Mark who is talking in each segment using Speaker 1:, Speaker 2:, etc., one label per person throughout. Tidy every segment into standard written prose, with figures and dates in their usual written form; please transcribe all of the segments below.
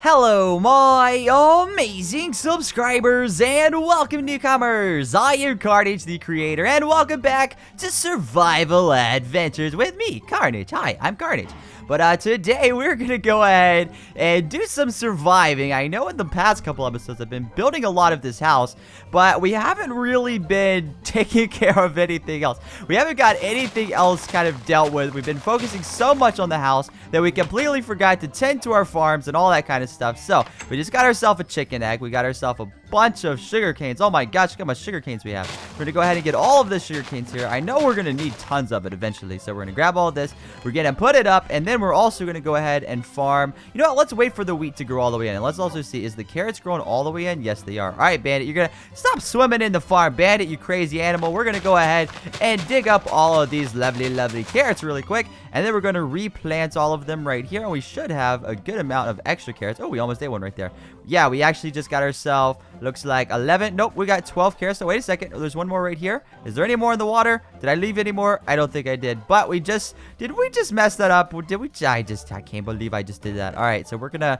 Speaker 1: Hello, my amazing subscribers, and welcome newcomers! I am Carnage, the creator, and welcome back to Survival Adventures with me, Carnage. Hi, I'm Carnage. But today we're gonna go ahead and do some surviving. I know in the past couple episodes I've been building a lot of this house, but we haven't really been taking care of anything else. We haven't got anything else kind of dealt with. We've been focusing so much on the house that we completely forgot to tend to our farms and all that kind of stuff. So we just got ourselves a chicken egg. We got ourselves a bunch of sugar canes. Oh my gosh, look how much sugar canes we have. We're gonna go ahead and get all of the sugar canes here. I know we're gonna need tons of it eventually, so we're gonna grab all of this. We're gonna put it up, and then we're also gonna go ahead and farm. You know what? Let's wait for the wheat to grow all the way in, and let's also see, is the carrots growing all the way in? Yes, they are. All right, Bandit, you're gonna stop swimming in the farm, Bandit, you crazy animal. We're gonna go ahead and dig up all of these lovely carrots really quick, and then we're gonna replant all of them right here, and we should have a good amount of extra carrots. Oh, we almost did one right there. Yeah, we actually just got ourselves, looks like 11. Nope, we got 12 carrots. So wait a second. Oh, there's one more right here. Is there any more in the water? Did I leave any more? I don't think I did. But did we just mess that up? Did we? I can't believe I just did that. All right, so we're gonna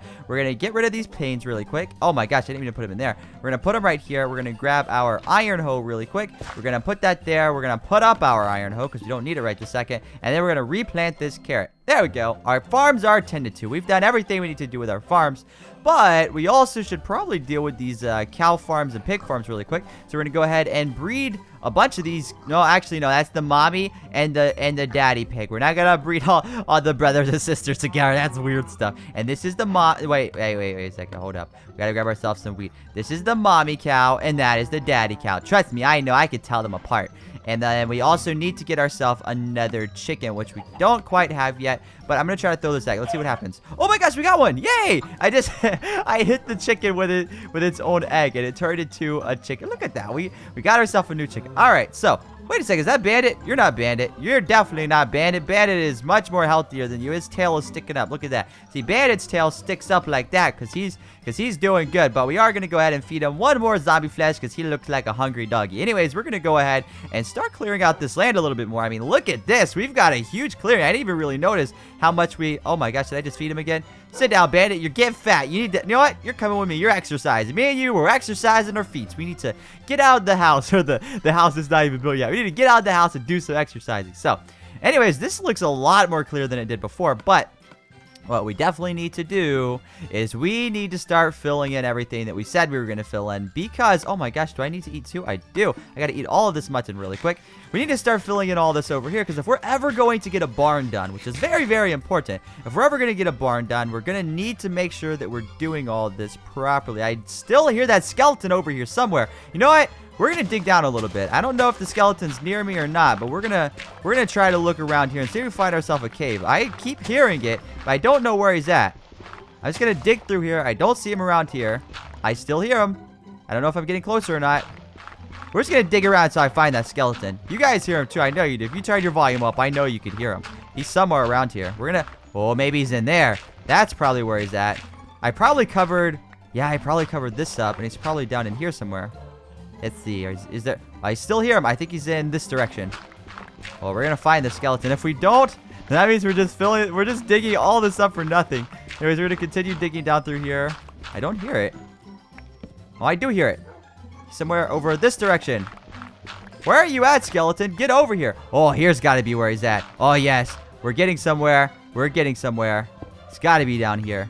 Speaker 1: get rid of these panes really quick. Oh my gosh, I didn't even put them in there. We're gonna put them right here. We're gonna grab our iron hoe really quick. We're gonna put that there. We're gonna put up our iron hoe because we don't need it right this second. And then we're gonna replant this carrot. There we go. Our farms are tended to. We've done everything we need to do with our farms. But we also should probably deal with these cow farms and pig farms really quick. So we're going to go ahead and breed a bunch of these. No, actually, no. That's the mommy and the daddy pig. We're not going to breed all the brothers and sisters together. That's weird stuff. And this is the mom. Wait a second. Hold up. We got to grab ourselves some wheat. This is the mommy cow, and that is the daddy cow. Trust me, I know. I could tell them apart. And then we also need to get ourselves another chicken, which we don't quite have yet. But I'm going to try to throw this egg. Let's see what happens. Oh my gosh, we got one. Yay! I hit the chicken with its own egg, and it turned into a chicken. Look at that. We got ourselves a new chicken. All right, so wait a second. Is that Bandit? You're not Bandit. You're definitely not Bandit. Bandit is much more healthier than you. His tail is sticking up. Look at that. See, Bandit's tail sticks up like that because he's doing good. But we are going to go ahead and feed him one more zombie flesh because he looks like a hungry doggy. Anyways, we're going to go ahead and start clearing out this land a little bit more. I mean, look at this. We've got a huge clearing. I didn't even really notice how much oh my gosh, did I just feed him again? Sit down, Bandit. You're getting fat. You need to, you know what? You're coming with me. You're exercising. Me and you, we're exercising our feet. We need to get out of the house, or the house is not even built yet. We need to get out of the house and do some exercising. So, anyways, this looks a lot more clear than it did before, but what we definitely need to do is we need to start filling in everything that we said we were going to fill in because, oh my gosh, do I need to eat too? I do. I got to eat all of this mutton really quick. We need to start filling in all this over here because if we're ever going to get a barn done, which is very, very important, if we're ever going to get a barn done, we're going to need to make sure that we're doing all this properly. I still hear that skeleton over here somewhere. You know what? We're going to dig down a little bit. I don't know if the skeleton's near me or not, but we're gonna try to look around here and see if we find ourselves a cave. I keep hearing it, but I don't know where he's at. I'm just going to dig through here. I don't see him around here. I still hear him. I don't know if I'm getting closer or not. We're just going to dig around until I find that skeleton. You guys hear him too. I know you do. If you turn your volume up, I know you could hear him. He's somewhere around here. We're going to... Oh, maybe he's in there. That's probably where he's at. I probably covered this up, and he's probably down in here somewhere. Let's see. Is there... I still hear him. I think he's in this direction. Well, we're going to find the skeleton. If we don't, then that means we're just digging all this up for nothing. Anyways, we're going to continue digging down through here. I don't hear it. Oh, I do hear it. Somewhere over this direction. Where are you at, skeleton? Get over here. Oh, here's got to be where he's at. Oh, yes. We're getting somewhere. We're getting somewhere. It's got to be down here.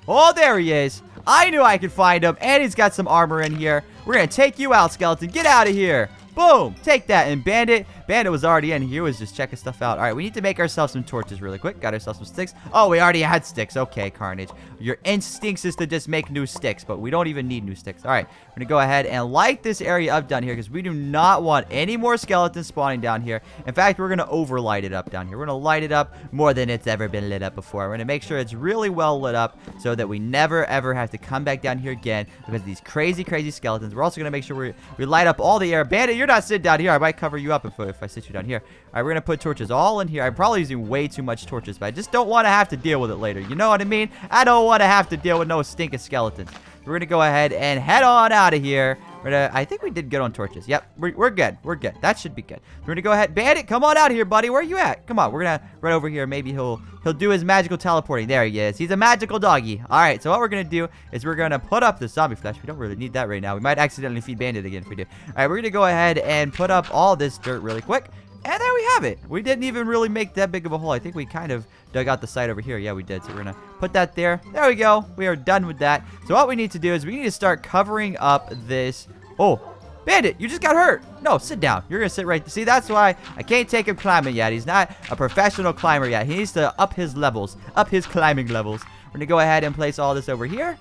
Speaker 1: Oh, there he is. I knew I could find him. And he's got some armor in here. We're going to take you out, skeleton. Get out of here. Boom. Take that. And Bandit was already in here. He was just checking stuff out. All right, we need to make ourselves some torches really quick. Got ourselves some sticks. Oh, we already had sticks. Okay, Carnage. Your instincts is to just make new sticks, but we don't even need new sticks. All right, we're going to go ahead and light this area up down here because we do not want any more skeletons spawning down here. In fact, we're going to overlight it up down here. We're going to light it up more than it's ever been lit up before. We're going to make sure it's really well lit up so that we never, ever have to come back down here again because of these crazy, crazy skeletons. We're also going to make sure we light up all the air. Bandit, you're not sitting down here. I might cover you up if I sit you down here. All right, we're going to put torches all in here. I'm probably using way too much torches, but I just don't want to have to deal with it later. You know what I mean? I don't want to have to deal with no stinking skeletons. We're going to go ahead and head on out of here. I think we did good on torches. Yep, we're good. We're good. That should be good. We're gonna go ahead. Bandit, come on out here, buddy. Where are you at? Come on, we're gonna run over here. Maybe he'll do his magical teleporting. There he is. He's a magical doggy. All right, so what we're gonna do is we're gonna put up the zombie flesh. We don't really need that right now. We might accidentally feed Bandit again if we do. All right, we're gonna go ahead and put up all this dirt really quick. And there we have it. We didn't even really make that big of a hole. I think we kind of dug out the side over here. Yeah, we did. So we're going to put that there. There we go. We are done with that. So what we need to do is we need to start covering up this. Oh, Bandit, you just got hurt. No, sit down. You're going to sit right there. See, that's why I can't take him climbing yet. He's not a professional climber yet. He needs to up his levels, up his climbing levels. We're going to go ahead and place all this over here.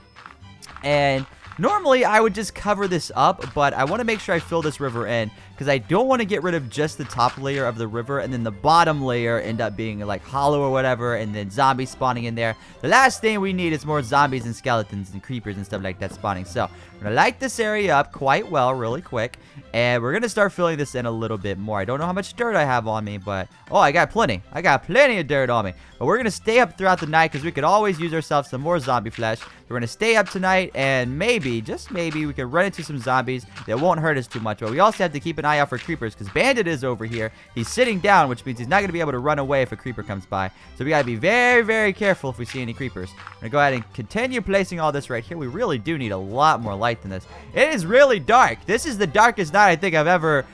Speaker 1: And normally, I would just cover this up, but I want to make sure I fill this river in because I don't want to get rid of just the top layer of the river and then the bottom layer end up being like hollow or whatever and then zombies spawning in there. The last thing we need is more zombies and skeletons and creepers and stuff like that spawning. So I'm going to light this area up quite well really quick and we're going to start filling this in a little bit more. I don't know how much dirt I have on me, but oh, I got plenty. I got plenty of dirt on me. But we're going to stay up throughout the night because we could always use ourselves some more zombie flesh. We're going to stay up tonight and maybe, just maybe, we can run into some zombies that won't hurt us too much. But we also have to keep an eye out for creepers because Bandit is over here. He's sitting down, which means he's not going to be able to run away if a creeper comes by. So we got to be very, very careful if we see any creepers. I'm going to go ahead and continue placing all this right here. We really do need a lot more light than this. It is really dark. This is the darkest night I think I don't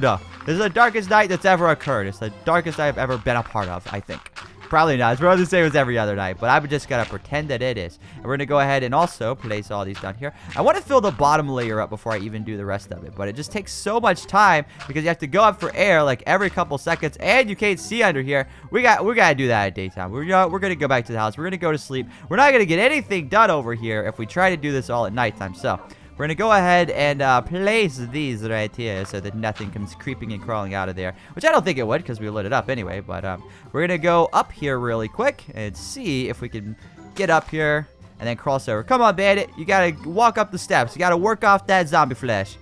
Speaker 1: know. This is the darkest night that's ever occurred. It's the darkest I've ever been a part of, I think. Probably not. It's probably the same as every other night, but I'm just gonna pretend that it is. And we're gonna go ahead and also place all these down here. I want to fill the bottom layer up before I even do the rest of it, but it just takes so much time because you have to go up for air like every couple seconds, and you can't see under here. We gotta do that at daytime. We're gonna go back to the house. We're gonna go to sleep. We're not gonna get anything done over here if we try to do this all at nighttime. So we're going to go ahead and place these right here so that nothing comes creeping and crawling out of there. Which I don't think it would because we lit it up anyway. But we're going to go up here really quick and see if we can get up here and then cross over. Come on, Bandit. You got to walk up the steps. You got to work off that zombie flesh.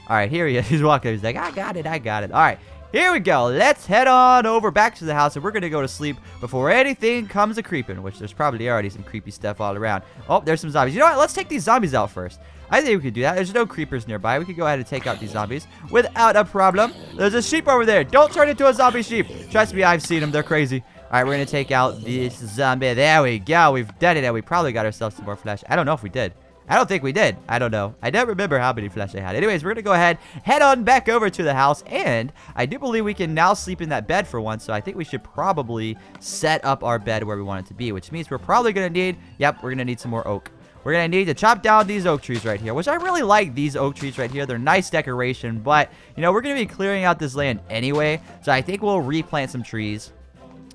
Speaker 1: All right, here he is. He's walking. He's like, I got it. I got it. All right. Here we go. Let's head on over back to the house, and we're going to go to sleep before anything comes a-creeping, which there's probably already some creepy stuff all around. Oh, there's some zombies. You know what? Let's take these zombies out first. I think we could do that. There's no creepers nearby. We could go ahead and take out these zombies without a problem. There's a sheep over there. Don't turn into a zombie sheep. Trust me, I've seen them. They're crazy. All right, we're going to take out this zombie. There we go. We've done it, and we probably got ourselves some more flesh. I don't know if we did. I don't think we did. I don't know. I don't remember how many flesh I had. Anyways, we're going to go ahead, head on back over to the house, and I do believe we can now sleep in that bed for once, so I think we should probably set up our bed where we want it to be, which means we're probably going to need, yep, we're going to need some more oak. We're going to need to chop down these oak trees right here, which I really like these oak trees right here. They're nice decoration, but, you know, we're going to be clearing out this land anyway, so I think we'll replant some trees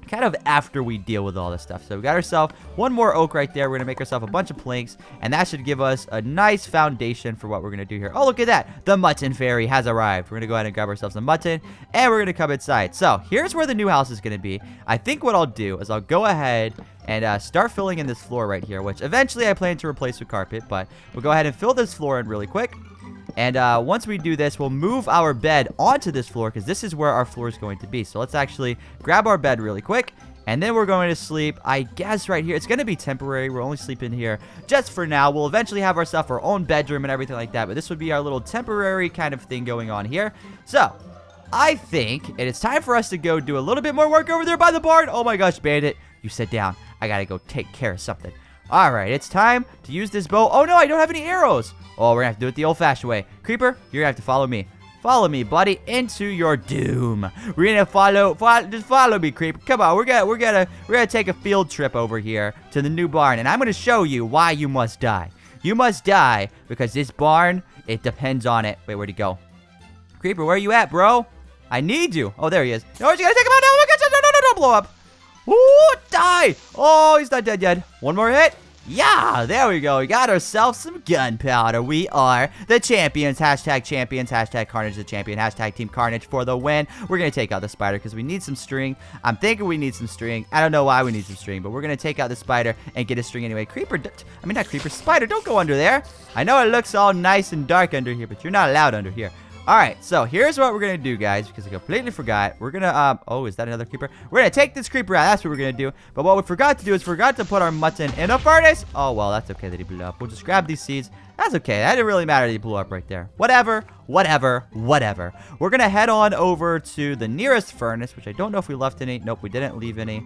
Speaker 1: kind of after we deal with all this stuff. So we got ourselves one more oak right there. We're going to make ourselves a bunch of planks, and that should give us a nice foundation for what we're going to do here. Oh, look at that. The mutton fairy has arrived. We're going to go ahead and grab ourselves some mutton, and we're going to come inside. So here's where the new house is going to be. I think what I'll do is I'll go ahead and start filling in this floor right here, which eventually I plan to replace with carpet, but we'll go ahead and fill this floor in really quick. And once we do this, we'll move our bed onto this floor because this is where our floor is going to be. So let's actually grab our bed really quick. And then we're going to sleep, I guess, right here. It's going to be temporary. We're only sleeping here just for now. We'll eventually have ourselves our own bedroom and everything like that. But this would be our little temporary kind of thing going on here. So I think it is time for us to go do a little bit more work over there by the barn. Oh my gosh, Bandit. You sit down. I got to go take care of something. All right, it's time to use this bow. Oh, no, I don't have any arrows. Oh, we're going to have to do it the old-fashioned way. Creeper, you're going to have to follow me. Follow me, buddy, into your doom. We're going to just follow me, Creeper. Come on, we're gonna take a field trip over here to the new barn, and I'm going to show you why you must die. You must die because this barn, it depends on it. Wait, where'd he go? Creeper, where are you at, bro? I need you. Oh, there he is. No, you got to take him out now. Oh, my gosh, no, don't blow up. Ooh, die! Oh, he's not dead yet. One more hit. Yeah, there we go. We got ourselves some gunpowder. We are the champions. Hashtag champions. Hashtag Carnage the champion. Hashtag Team Carnage for the win. We're going to take out the spider because we need some string. I'm thinking we need some string. I don't know why we need some string, but we're going to take out the spider and get a string anyway. Creeper, I mean not creeper, spider, don't go under there. I know it looks all nice and dark under here, but you're not allowed under here. Alright, so here's what we're gonna do, guys, because I completely forgot. We're gonna, oh, is that another creeper? We're gonna take this creeper out. That's what we're gonna do. But what we forgot to do is forgot to put our mutton in a furnace. Oh, well, that's okay that he blew up. We'll just grab these seeds. That's okay. That didn't really matter that he blew up right there. Whatever. We're gonna head on over to the nearest furnace, which I don't know if we left any. Nope, we didn't leave any.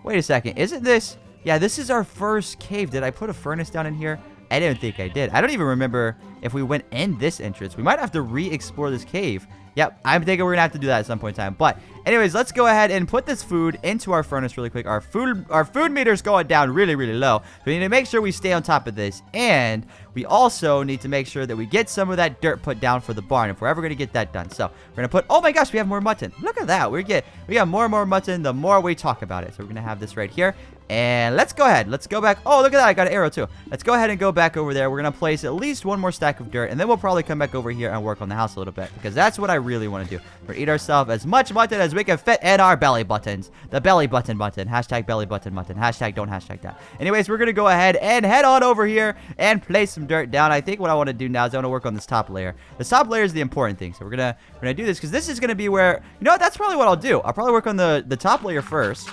Speaker 1: Wait a second. Isn't this... Yeah, this is our first cave. Did I put a furnace down in here? I didn't think I did. I don't even remember if we went in this entrance. We might have to re-explore this cave. Yep, I'm thinking we're going to have to do that at some point in time. But anyways, let's go ahead and put this food into our furnace really quick. Our food meter's going down really, really low. So we need to make sure we stay on top of this. And we also need to make sure that we get some of that dirt put down for the barn if we're ever going to get that done. So we're going to put... Oh my gosh, we have more mutton. Look at that. We got more and more mutton the more we talk about it. So we're going to have this right here. And let's go ahead. Let's go back. Oh, look at that. I got an arrow too. Let's go ahead and go back over there. We're going to place at least one more stack of dirt. And then we'll probably come back over here and work on the house a little bit. Because that's what I really want to do. We're going to eat ourselves as much mutton as we can fit in our belly buttons. The belly button mutton. Hashtag belly button mutton. Hashtag don't hashtag that. Anyways, we're going to go ahead and head on over here and place some dirt down. I think what I want to do now is I want to work on this top layer. The top layer is the important thing. So we're going to do this because this is going to be where... You know what? That's probably what I'll do. I'll probably work on the top layer first.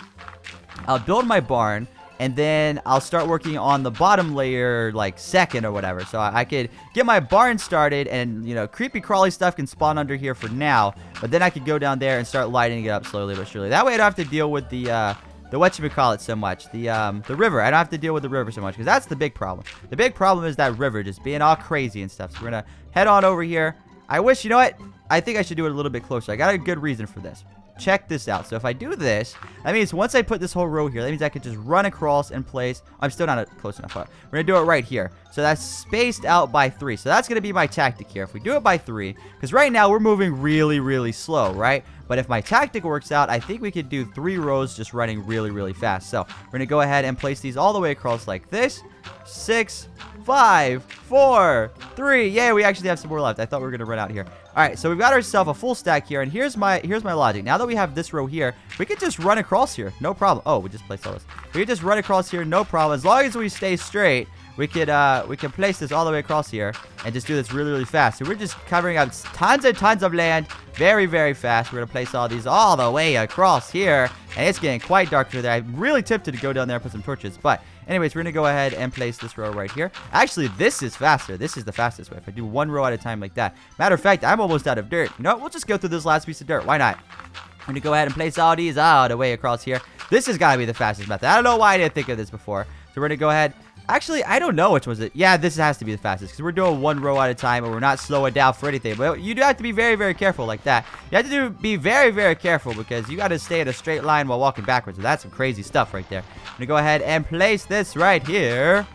Speaker 1: I'll build my barn. And then I'll start working on the bottom layer, like, second or whatever. So I could get my barn started and, you know, creepy crawly stuff can spawn under here for now. But then I could go down there and start lighting it up slowly but surely. That way I don't have to deal with the whatchamacallit so much. The river. I don't have to deal with the river so much because that's the big problem. The big problem is that river just being all crazy and stuff. So we're going to head on over here. I wish, you know what? I think I should do it a little bit closer. I got a good reason for this. Check this out. So if I do this, that means once I put this whole row here, that means I could just run across and place. I'm still not close enough. We're going to do it right here. So that's spaced out by 3. So that's going to be my tactic here. If we do it by 3, because right now we're moving really, really slow, right? But if my tactic works out, I think we could do 3 rows just running really, really fast. So we're going to go ahead and place these all the way across like this. 6, 5, 4, 3. Yay, we actually have some more left. I thought we were going to run out here. All right, so we've got ourselves a full stack here, and here's my logic. Now that we have this row here, we could just run across here, no problem. Oh, we just placed all this. We could just run across here, no problem. As long as we stay straight, we can place this all the way across here and just do this really, really fast. So we're just covering up tons and tons of land very, very fast. We're going to place all these all the way across here, and it's getting quite dark through there. I'm really tempted to go down there and put some torches, but anyways, we're going to go ahead and place this row right here. Actually, this is faster. This is the fastest way. If I do one row at a time like that. Matter of fact, I'm almost out of dirt. You know what? We'll just go through this last piece of dirt. Why not? I'm going to go ahead and place all these all the way across here. This has got to be the fastest method. I don't know why I didn't think of this before. So we're going to go ahead. Actually, I don't know which was it. Yeah, this has to be the fastest because we're doing one row at a time and we're not slowing down for anything. But you do have to be very, very careful like that. You have to be very, very careful because you got to stay in a straight line while walking backwards. So that's some crazy stuff right there. I'm going to go ahead and place this right here.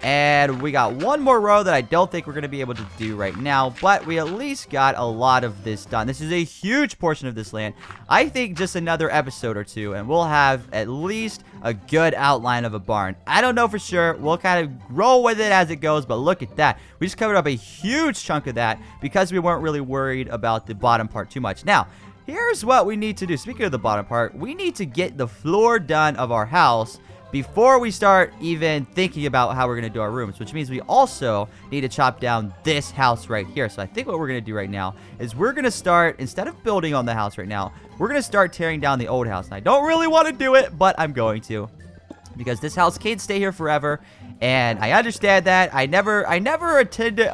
Speaker 1: And we got one more row that I don't think we're going to be able to do right now. But we at least got a lot of this done. This is a huge portion of this land. I think just another episode or two. And we'll have at least a good outline of a barn. I don't know for sure. We'll kind of roll with it as it goes. But look at that. We just covered up a huge chunk of that. Because we weren't really worried about the bottom part too much. Now, here's what we need to do. Speaking of the bottom part. We need to get the floor done of our house before we start even thinking about how we're going to do our rooms, which means we also need to chop down this house right here. So I think what we're going to do right now is we're going to start, instead of building on the house right now, we're going to start tearing down the old house. And I don't really want to do it, but I'm going to. Because this house can't stay here forever, and I understand that. I never intended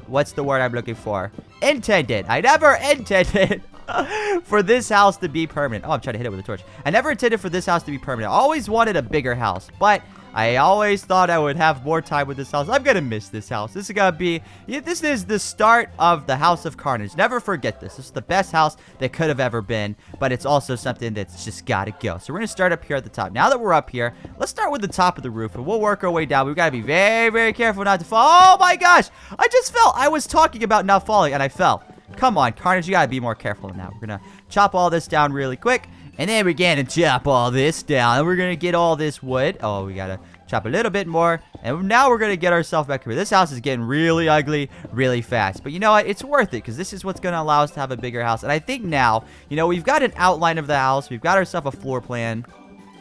Speaker 1: what's the word I'm looking for? I never intended for this house to be permanent. Oh, I'm trying to hit it with a torch. I never intended for this house to be permanent. I always wanted a bigger house, but I always thought I would have more time with this house. I'm gonna miss this house. This is gonna be, this is the start of the House of Carnage. Never forget this. This is the best house that could have ever been, but it's also something that's just gotta go. So we're gonna start up here at the top. Now that we're up here, let's start with the top of the roof, and we'll work our way down. We've got to be very, very careful not to fall. Oh my gosh, I just fell. I was talking about not falling, and I fell. Come on, Carnage, you gotta be more careful than that. We're gonna chop all this down really quick, and then we're gonna chop all this down, and we're gonna get all this wood. Oh, we gotta chop a little bit more, and now we're gonna get ourselves back here. This house is getting really ugly really fast, but you know what? It's worth it, because this is what's gonna allow us to have a bigger house. And I think now, you know, we've got an outline of the house. We've got ourselves a floor plan.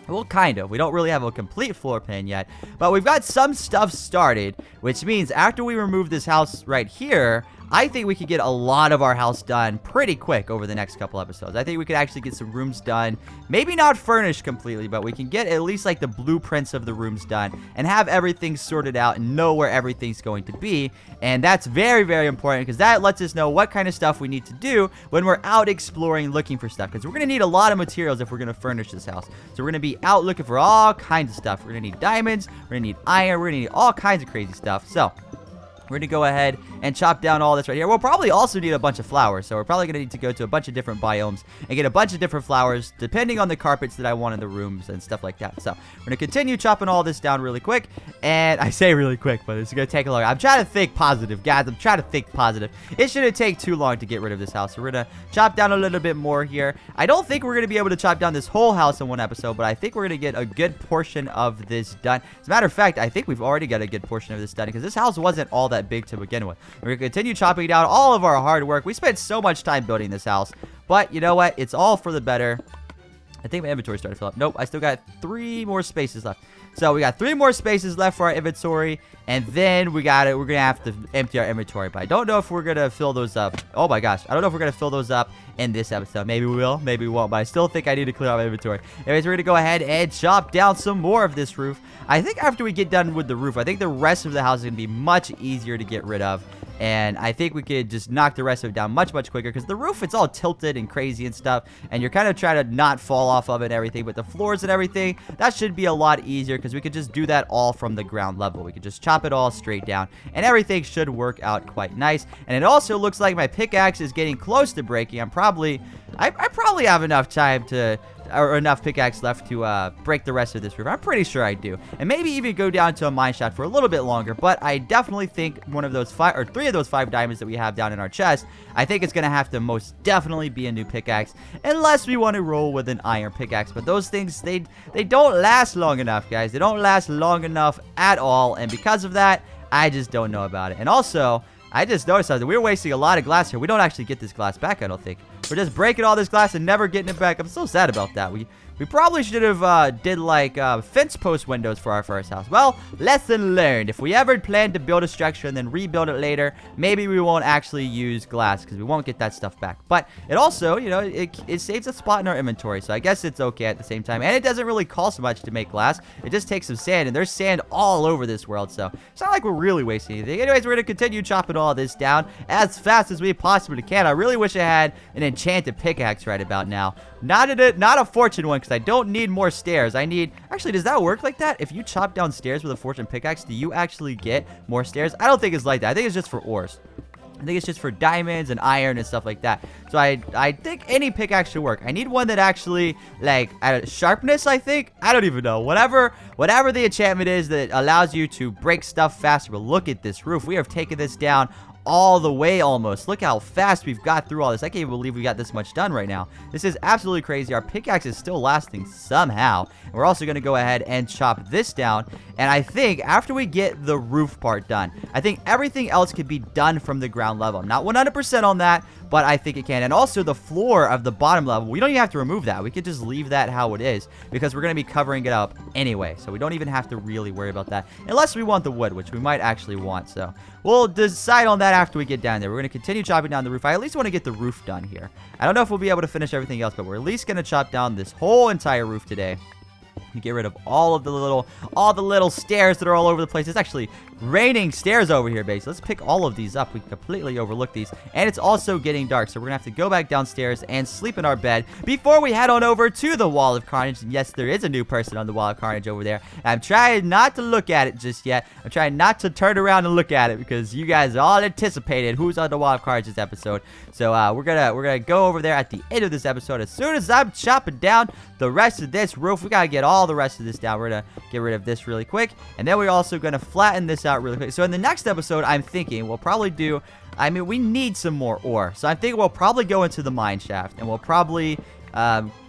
Speaker 1: Well, kind of. We don't really have a complete floor plan yet, but we've got some stuff started, which means after we remove this house right here, I think we could get a lot of our house done pretty quick over the next couple episodes. I think we could actually get some rooms done. Maybe not furnished completely, but we can get at least like the blueprints of the rooms done and have everything sorted out and know where everything's going to be. And that's very, very important because that lets us know what kind of stuff we need to do when we're out exploring, looking for stuff. Because we're going to need a lot of materials if we're going to furnish this house. So we're going to be out looking for all kinds of stuff. We're going to need diamonds, we're going to need iron, we're going to need all kinds of crazy stuff. So we're going to go ahead and chop down all this right here. We'll probably also need a bunch of flowers. So we're probably going to need to go to a bunch of different biomes and get a bunch of different flowers depending on the carpets that I want in the rooms and stuff like that. So we're going to continue chopping all this down really quick. And I say really quick, but it's going to take a long. I'm trying to think positive, guys. I'm trying to think positive. It shouldn't take too long to get rid of this house. So we're going to chop down a little bit more here. I don't think we're going to be able to chop down this whole house in one episode, but I think we're going to get a good portion of this done. As a matter of fact, I think we've already got a good portion of this done because this house wasn't all that big to begin with. We're going to continue chopping down all of our hard work. We spent so much time building this house, but you know what? It's all for the better. I think my inventory started to fill up. Nope, I still got 3 more spaces left. So we got 3 more spaces left for our inventory, and then we're gonna have to empty our inventory. But I don't know if we're gonna fill those up. Oh my gosh, I don't know if we're gonna fill those up in this episode. Maybe we will, maybe we won't. But I still think I need to clear out my inventory. Anyways, we're gonna go ahead and chop down some more of this roof. I think after we get done with the roof, I think the rest of the house is gonna be much easier to get rid of. And I think we could just knock the rest of it down much, much quicker. Because the roof, it's all tilted and crazy and stuff. And you're kind of trying to not fall off of it and everything. But the floors and everything, that should be a lot easier. Because we could just do that all from the ground level. We could just chop it all straight down. And everything should work out quite nice. And it also looks like my pickaxe is getting close to breaking. I probably have enough time to... or enough pickaxe left to break the rest of this roof. I'm pretty sure I do. And maybe even go down to a mine shaft for a little bit longer. But I definitely think one of those 5 or 3 of those 5 diamonds that we have down in our chest, I think it's going to have to most definitely be a new pickaxe. Unless we want to roll with an iron pickaxe. But those things, they don't last long enough, guys. They don't last long enough at all. And because of that, I just don't know about it. And also, I just noticed that we're wasting a lot of glass here. We don't actually get this glass back, I don't think. We're just breaking all this glass and never getting it back. I'm so sad about that. We probably should have did like fence post windows for our first house. Well, lesson learned. If we ever plan to build a structure and then rebuild it later, maybe we won't actually use glass because we won't get that stuff back. But it also, you know, it saves a spot in our inventory. So I guess it's okay at the same time. And it doesn't really cost much to make glass. It just takes some sand. And there's sand all over this world. So it's not like we're really wasting anything. Anyways, we're going to continue chopping all this down as fast as we possibly can. I really wish I had an enchanted pickaxe right about now. Not a fortune one because I don't need more stairs. I need... Actually, does that work like that? If you chop down stairs with a fortune pickaxe, do you actually get more stairs? I don't think it's like that. I think it's just for ores. I think it's just for diamonds and iron and stuff like that. So I think any pickaxe should work. I need one that actually, like, sharpness, I think? I don't even know. Whatever the enchantment is that allows you to break stuff faster. But look at this roof. We have taken this down all the way almost. Look how fast we've got through all this. I can't even believe we got this much done right now. This is absolutely crazy. Our pickaxe is still lasting somehow. And we're also going to go ahead and chop this down. And I think after we get the roof part done, I think everything else could be done from the ground level. I'm not 100% on that, but I think it can. And also the floor of the bottom level, we don't even have to remove that. We could just leave that how it is because we're going to be covering it up anyway. So we don't even have to really worry about that unless we want the wood, which we might actually want. So we'll decide on that after we get down there. We're going to continue chopping down the roof. I at least want to get the roof done here. I don't know if we'll be able to finish everything else, but we're at least going to chop down this whole entire roof today. You get rid of all the little stairs that are all over the place. It's actually raining stairs over here, base. Let's pick all of these up. We completely overlooked these. And it's also getting dark, so we're going to have to go back downstairs and sleep in our bed before we head on over to the Wall of Carnage. And yes, there is a new person on the Wall of Carnage over there. I'm trying not to look at it just yet. I'm trying not to turn around and look at it because you guys all anticipated who's on the Wall of Carnage this episode. So we're gonna go over there at the end of this episode. As soon as I'm chopping down the rest of this roof, we gotta get all the rest of this down. We're gonna get rid of this really quick, and then we're also gonna flatten this out really quick. So in the next episode, I'm thinking we'll probably do... I mean, we need some more ore. So I'm thinking we'll probably go into the mine shaft, and we'll probably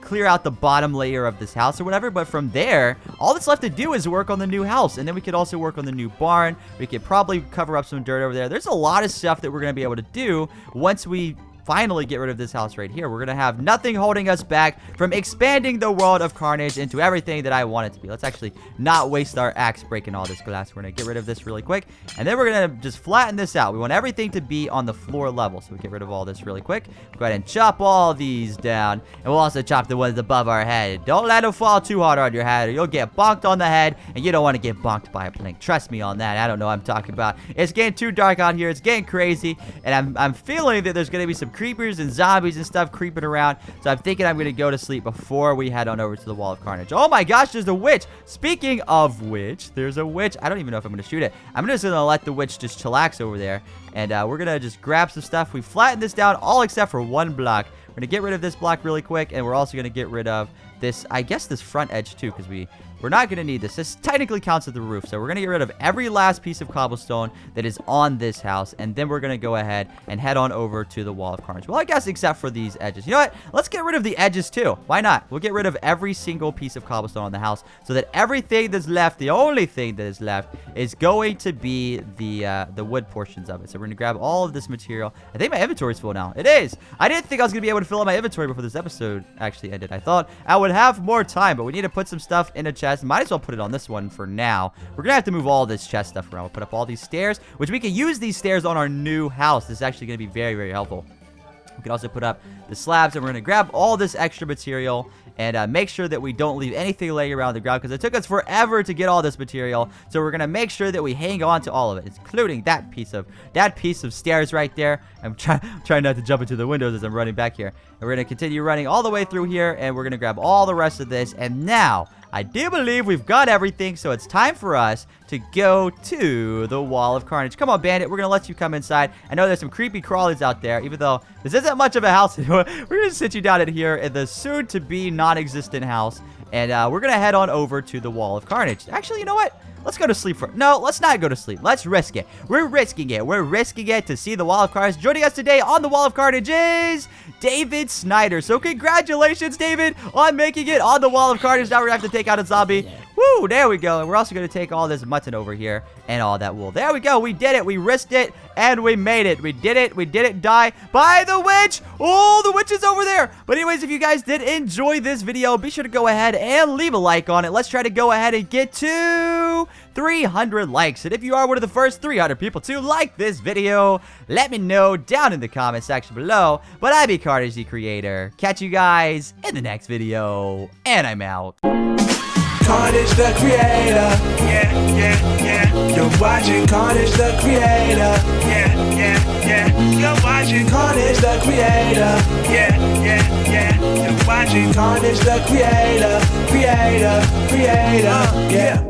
Speaker 1: clear out the bottom layer of this house or whatever. But from there, all that's left to do is work on the new house. And then we could also work on the new barn. We could probably cover up some dirt over there. There's a lot of stuff that we're going to be able to do once we finally get rid of this house right here, we're gonna have nothing holding us back from expanding the world of Carnage into everything that I want it to be. Let's actually not waste our axe breaking all this glass. We're gonna get rid of this really quick, and then we're gonna just flatten this out. We want everything to be on the floor level, so we get rid of all this really quick. Go ahead and chop all these down, and we'll also chop the ones above our head. Don't let them fall too hard on your head, or you'll get bonked on the head, and you don't want to get bonked by a plank. Trust me on that. I don't know what I'm talking about. It's getting too dark out here. It's getting crazy, and I'm feeling that there's gonna be some creepers and zombies and stuff creeping around, so I'm thinking I'm gonna go to sleep before we head on over to the wall of Carnage. Oh my gosh, there's a witch. Speaking of which, there's a witch. I don't even know if I'm gonna shoot it. I'm just gonna let the witch just chillax over there, and we're gonna just grab some stuff. We flattened this down all except for one block. We're gonna get rid of this block really quick, and we're also gonna get rid of this, I guess, this front edge too, because we're not going to need this. This technically counts as the roof, so we're going to get rid of every last piece of cobblestone that is on this house, and then we're going to go ahead and head on over to the wall of Carnage. Well, I guess except for these edges. You know what? Let's get rid of the edges too. Why not? We'll get rid of every single piece of cobblestone on the house, so that everything that's left, the only thing that is left, is going to be the wood portions of it. So we're going to grab all of this material. I think my inventory's full now. It is. I didn't think I was going to be able to fill up my inventory before this episode actually ended. I thought I would have more time, but we need to put some stuff in a chest. Might as well put it on this one for now. We're gonna have to move all this chest stuff around. We'll put up all these stairs, which we can use these stairs on our new house. This is actually gonna be very, very helpful. We can also put up the slabs, and we're gonna grab all this extra material and make sure that we don't leave anything laying around the ground, because it took us forever to get all this material. So we're gonna make sure that we hang on to all of it, including that piece of stairs right there. I'm trying not to jump into the windows as I'm running back here. And we're gonna continue running all the way through here, and we're gonna grab all the rest of this. And now I do believe we've got everything, so it's time for us to go to the wall of Carnage. Come on, Bandit. We're going to let you come inside. I know there's some creepy crawlies out there, even though this isn't much of a house anymore. We're going to sit you down in here in the soon-to-be non-existent house, and we're going to head on over to the wall of Carnage. Actually, you know what? Let's go to sleep for... No, let's not go to sleep. Let's risk it. We're risking it. We're risking it to see the Wall of Carnage. Joining us today on the Wall of Carnage is David Snyder. So congratulations, David, on making it on the Wall of Carnage. Now we're going to have to take out a zombie. Woo, there we go. And we're also going to take all this mutton over here and all that wool. There we go. We did it. We risked it, and we made it. We did it. We didn't die by the witch. Oh, the witch is over there. But anyways, if you guys did enjoy this video, be sure to go ahead and leave a like on it. Let's try to go ahead and get to 300 likes. And if you are one of the first 300 people to like this video, let me know down in the comment section below. But I be Carnage the Creator. Catch you guys in the next video, and I'm out.
Speaker 2: Carnage the Creator. Yeah, yeah, yeah. You're watching Carnage the Creator. Yeah, yeah, yeah. You're watching Carnage the Creator. Yeah, yeah, yeah. You're watching Carnage the Creator. Creator, Creator. Yeah.